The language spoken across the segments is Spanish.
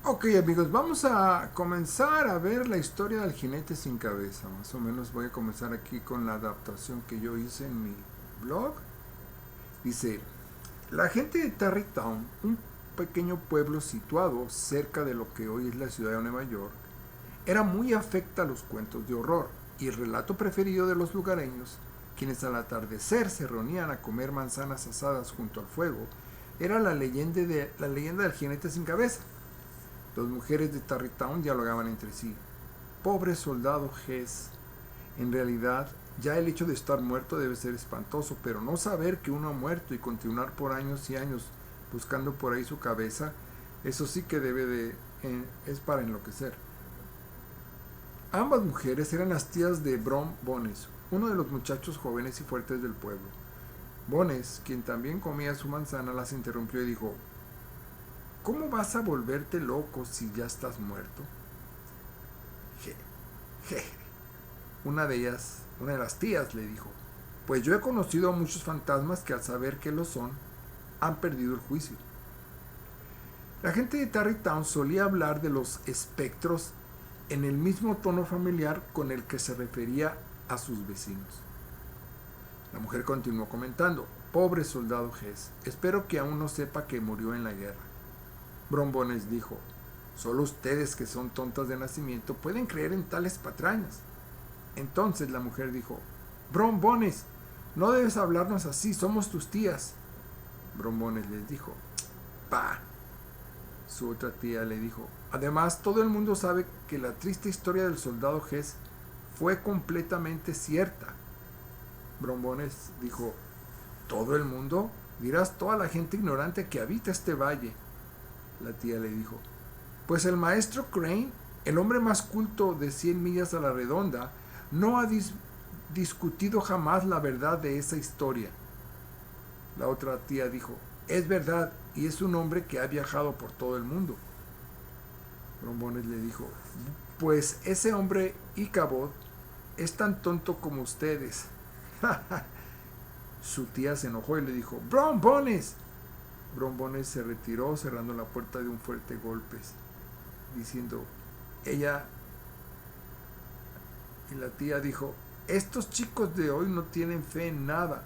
Ok amigos, vamos a comenzar a ver la historia del jinete sin cabeza. Más o menos voy a comenzar aquí con la adaptación que yo hice en mi blog. Dice, la gente de Tarrytown, un pequeño pueblo situado cerca de lo que hoy es la ciudad de Nueva York, era muy afecta a los cuentos de horror y el relato preferido de los lugareños, quienes al atardecer se reunían a comer manzanas asadas junto al fuego, era la leyenda del jinete sin cabeza. Las mujeres de Tarrytown dialogaban entre sí. Pobre soldado Hess. En realidad, ya el hecho de estar muerto debe ser espantoso, pero no saber que uno ha muerto y continuar por años y años buscando por ahí su cabeza, eso sí que es para enloquecer. Ambas mujeres eran las tías de Brom Bones, uno de los muchachos jóvenes y fuertes del pueblo. Bones, quien también comía su manzana, las interrumpió y dijo: ¿Cómo vas a volverte loco si ya estás muerto? Je, je. Una de las tías, le dijo: Pues yo he conocido a muchos fantasmas que al saber que lo son, han perdido el juicio. La gente de Tarrytown solía hablar de los espectros en el mismo tono familiar con el que se refería a sus vecinos. La mujer continuó comentando: Pobre soldado Hess, espero que aún no sepa que murió en la guerra. Brombones dijo: Solo ustedes, que son tontas de nacimiento, pueden creer en tales patrañas. Entonces la mujer dijo: Brombones, no debes hablarnos así, somos tus tías. Brombones les dijo: Pa. Su otra tía le dijo: Además, todo el mundo sabe que la triste historia del soldado Hess fue completamente cierta. Brombones dijo: ¿Todo el mundo? Dirás toda la gente ignorante que habita este valle. La tía le dijo: Pues el maestro Crane, el hombre más culto de 100 millas a la redonda, no ha discutido jamás la verdad de esa historia. La otra tía dijo: Es verdad, y es un hombre que ha viajado por todo el mundo. Brombones le dijo: Pues ese hombre Ichabod es tan tonto como ustedes. Su tía se enojó y le dijo: Brombones. Brombones se retiró cerrando la puerta de un fuerte golpe, diciendo: Ella. Y la tía dijo: Estos chicos de hoy no tienen fe en nada.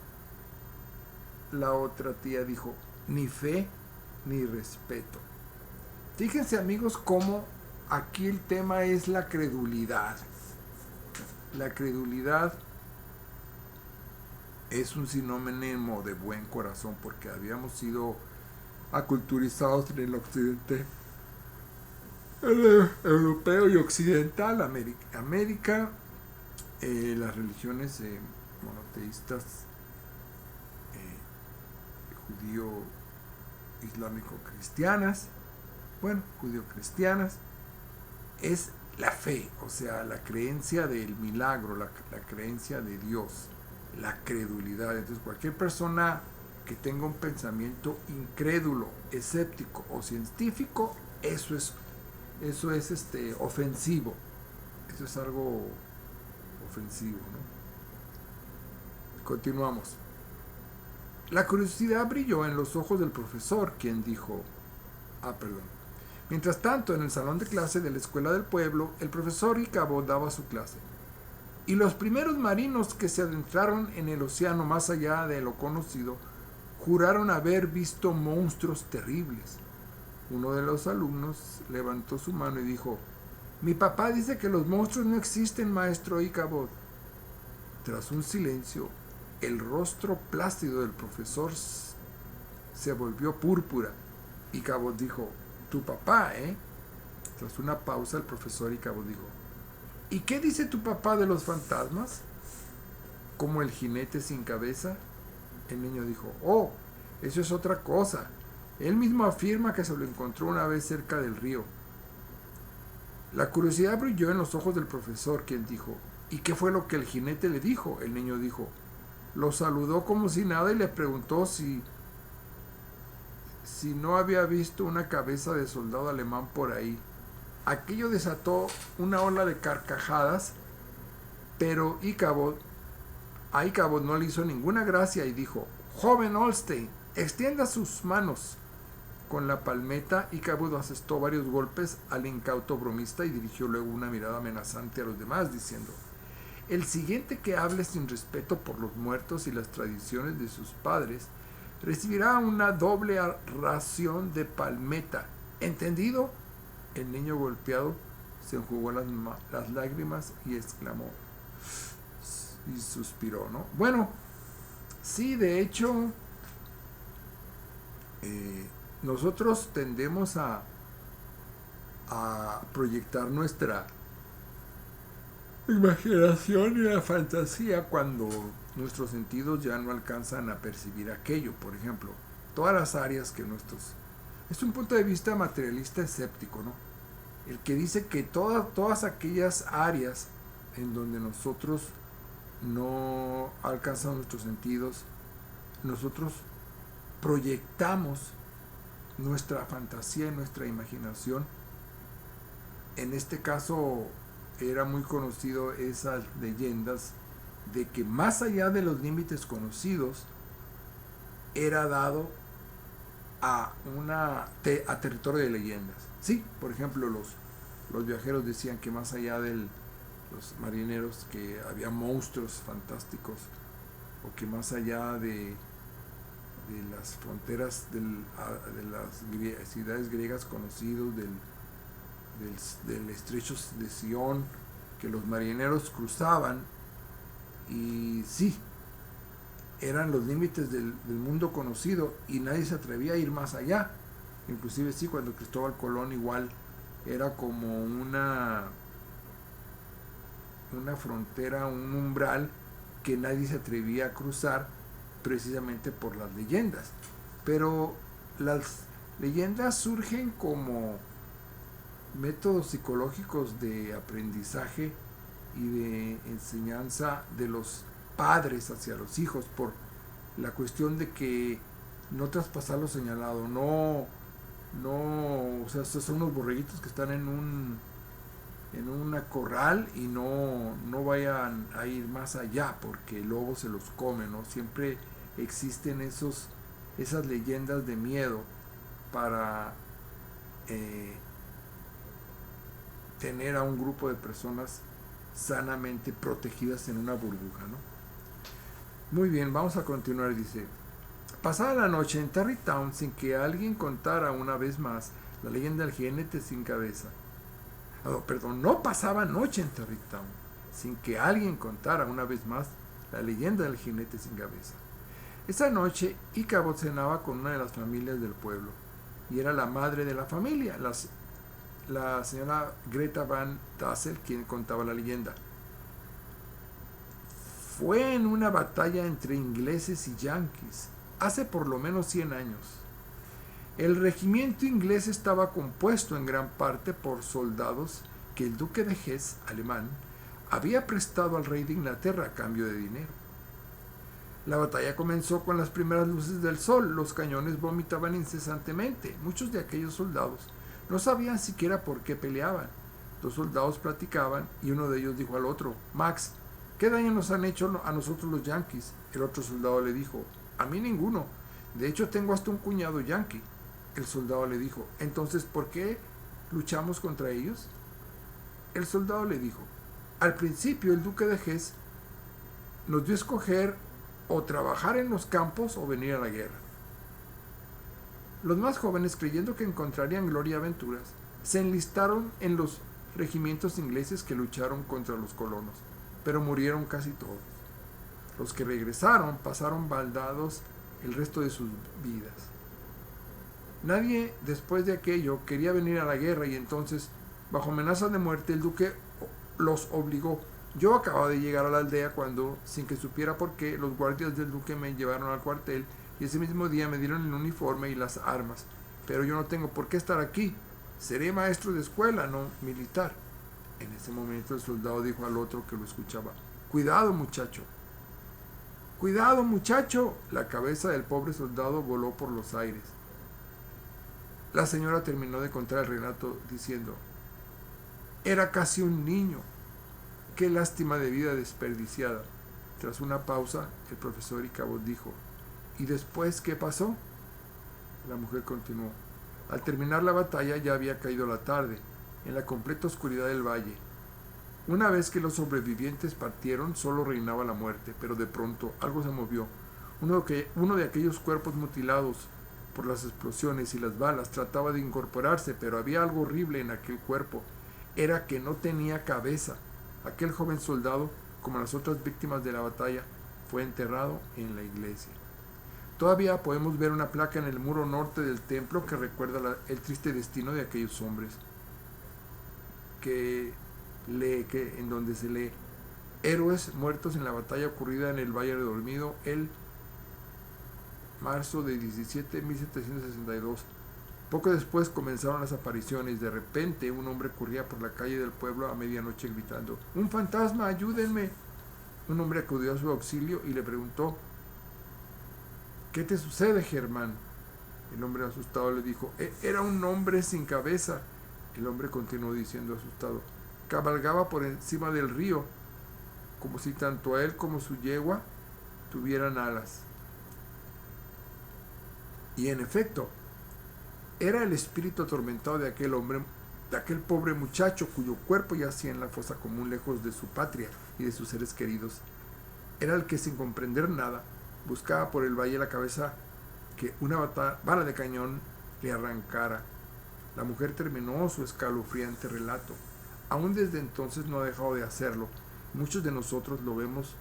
La otra tía dijo: Ni fe ni respeto. Fíjense amigos cómo aquí el tema es la credulidad. La credulidad es un sinónimo de buen corazón porque habíamos sido aculturizados en el occidente europeo y occidental, América, las religiones monoteístas, judío, islámico, cristianas, judío-cristianas, es la fe, o sea, la creencia del milagro, la creencia de Dios, la credulidad. Entonces, cualquier persona que tenga un pensamiento incrédulo, escéptico o científico, eso es ofensivo. Eso es algo ofensivo, ¿no? Continuamos. La curiosidad brilló en los ojos del profesor, quien dijo: perdón. Mientras tanto, en el salón de clase de la escuela del pueblo, el profesor Ichabod daba su clase. Y los primeros marinos que se adentraron en el océano más allá de lo conocido juraron haber visto monstruos terribles. Uno de los alumnos levantó su mano y dijo: Mi papá dice que los monstruos no existen, maestro Ichabod. Tras un silencio, el rostro plácido del profesor se volvió púrpura. Ichabod dijo: Tu papá, ¿eh? Tras una pausa, el profesor Ichabod dijo: ¿Y qué dice tu papá de los fantasmas? ¿Como el jinete sin cabeza? El niño dijo: Oh, eso es otra cosa. Él mismo afirma que se lo encontró una vez cerca del río. La curiosidad brilló en los ojos del profesor, quien dijo: ¿Y qué fue lo que el jinete le dijo? El niño dijo: Lo saludó como si nada y le preguntó si no había visto una cabeza de soldado alemán por ahí. Aquello desató una ola de carcajadas, pero a Ichabod no le hizo ninguna gracia y dijo: Joven Olstein, extienda sus manos. Con la palmeta, Ichabod asestó varios golpes al incauto bromista y dirigió luego una mirada amenazante a los demás, diciendo: el siguiente que hable sin respeto por los muertos y las tradiciones de sus padres recibirá una doble ración de palmeta. ¿Entendido? El niño golpeado se enjugó las lágrimas y exclamó y suspiró, ¿no? Bueno, sí, de hecho, nosotros tendemos a proyectar nuestra imaginación y la fantasía cuando nuestros sentidos ya no alcanzan a percibir aquello. Por ejemplo, todas las áreas que nuestros... Es un punto de vista materialista escéptico, ¿no? El que dice que todas aquellas áreas en donde nosotros no alcanzamos nuestros sentidos, nosotros proyectamos nuestra fantasía y nuestra imaginación. En este caso era muy conocido esas leyendas de que más allá de los límites conocidos era dado a territorio de leyendas. Sí, por ejemplo, los viajeros decían que más allá de los marineros que había monstruos fantásticos, o que más allá de las fronteras de las ciudades griegas conocidos, del estrecho de Sion, que los marineros cruzaban, y sí, eran los límites del mundo conocido y nadie se atrevía a ir más allá. Inclusive sí, cuando Cristóbal Colón igual era como una frontera, un umbral que nadie se atrevía a cruzar precisamente por las leyendas. Pero las leyendas surgen como métodos psicológicos de aprendizaje y de enseñanza de los padres hacia los hijos, por la cuestión de que no traspasar lo señalado, o sea, estos son unos borreguitos que están en una corral y no vayan a ir más allá porque el lobo se los come, ¿no? Siempre existen esas leyendas de miedo para tener a un grupo de personas sanamente protegidas en una burbuja, ¿no? Muy bien, vamos a continuar. Dice: pasada la noche en Tarrytown sin que alguien contara una vez más la leyenda del jinete sin cabeza. No pasaba noche en Tarrytown sin que alguien contara una vez más la leyenda del jinete sin cabeza. Esa noche Ichabod cenaba con una de las familias del pueblo, y era la madre de la familia, la señora Greta Van Tassel, quien contaba la leyenda. Fue en una batalla entre ingleses y yanquis, hace por lo menos 100 años. El regimiento inglés estaba compuesto en gran parte por soldados que el duque de Hesse, alemán, había prestado al rey de Inglaterra a cambio de dinero. La batalla comenzó con las primeras luces del sol. Los cañones vomitaban incesantemente. Muchos de aquellos soldados no sabían siquiera por qué peleaban. Dos soldados platicaban y uno de ellos dijo al otro: Max, ¿qué daño nos han hecho a nosotros los yanquis? El otro soldado le dijo: a mí ninguno. De hecho, tengo hasta un cuñado yanqui. El soldado le dijo: entonces, ¿por qué luchamos contra ellos? El soldado le dijo: al principio el duque de Hesse nos dio a escoger o trabajar en los campos o venir a la guerra. Los más jóvenes, creyendo que encontrarían gloria y aventuras, se enlistaron en los regimientos ingleses que lucharon contra los colonos, pero murieron casi todos. Los que regresaron pasaron baldados el resto de sus vidas. Nadie después de aquello quería venir a la guerra, y entonces, bajo amenaza de muerte, el duque los obligó. Yo acababa de llegar a la aldea cuando, sin que supiera por qué, los guardias del duque me llevaron al cuartel y ese mismo día me dieron el uniforme y las armas. Pero yo no tengo por qué estar aquí. Seré maestro de escuela, no militar. En ese momento el soldado dijo al otro que lo escuchaba: cuidado, muchacho. ¡Cuidado, muchacho! La cabeza del pobre soldado voló por los aires. La señora terminó de contar el relato diciendo: era casi un niño. ¡Qué lástima de vida desperdiciada! Tras una pausa, el profesor Ichabod dijo: ¿y después qué pasó? La mujer continuó: Al terminar la batalla ya había caído la tarde, en la completa oscuridad del valle. Una vez que los sobrevivientes partieron, solo reinaba la muerte, pero de pronto algo se movió. Uno de aquellos cuerpos mutilados por las explosiones y las balas trataba de incorporarse, pero había algo horrible en aquel cuerpo. Era que no tenía cabeza. Aquel joven soldado, como las otras víctimas de la batalla, fue enterrado en la iglesia. Todavía podemos ver una placa en el muro norte del templo que recuerda el triste destino de aquellos hombres, en donde se lee: héroes muertos en la batalla ocurrida en el Valle Dormido el marzo de 1762. Poco después comenzaron las apariciones. De repente un hombre corría por la calle del pueblo a medianoche gritando: ¡un fantasma, ayúdenme! Un hombre acudió a su auxilio y le preguntó: ¿qué te sucede, Germán? El hombre asustado le dijo: era un hombre sin cabeza. El hombre continuó diciendo asustado: cabalgaba por encima del río, como si tanto él como su yegua tuvieran alas. Y en efecto, era el espíritu atormentado de aquel hombre, de aquel pobre muchacho cuyo cuerpo yacía en la fosa común lejos de su patria y de sus seres queridos. Era el que, sin comprender nada, buscaba por el valle la cabeza que una bala de cañón le arrancara. La mujer terminó su escalofriante relato. Aún desde entonces no ha dejado de hacerlo. Muchos de nosotros lo hemos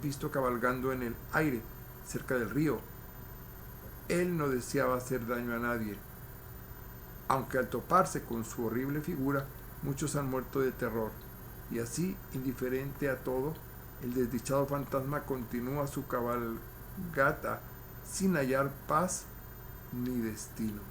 visto cabalgando en el aire, cerca del río. Él no deseaba hacer daño a nadie, aunque al toparse con su horrible figura, muchos han muerto de terror. Y así, indiferente a todo, el desdichado fantasma continúa su cabalgata sin hallar paz ni destino.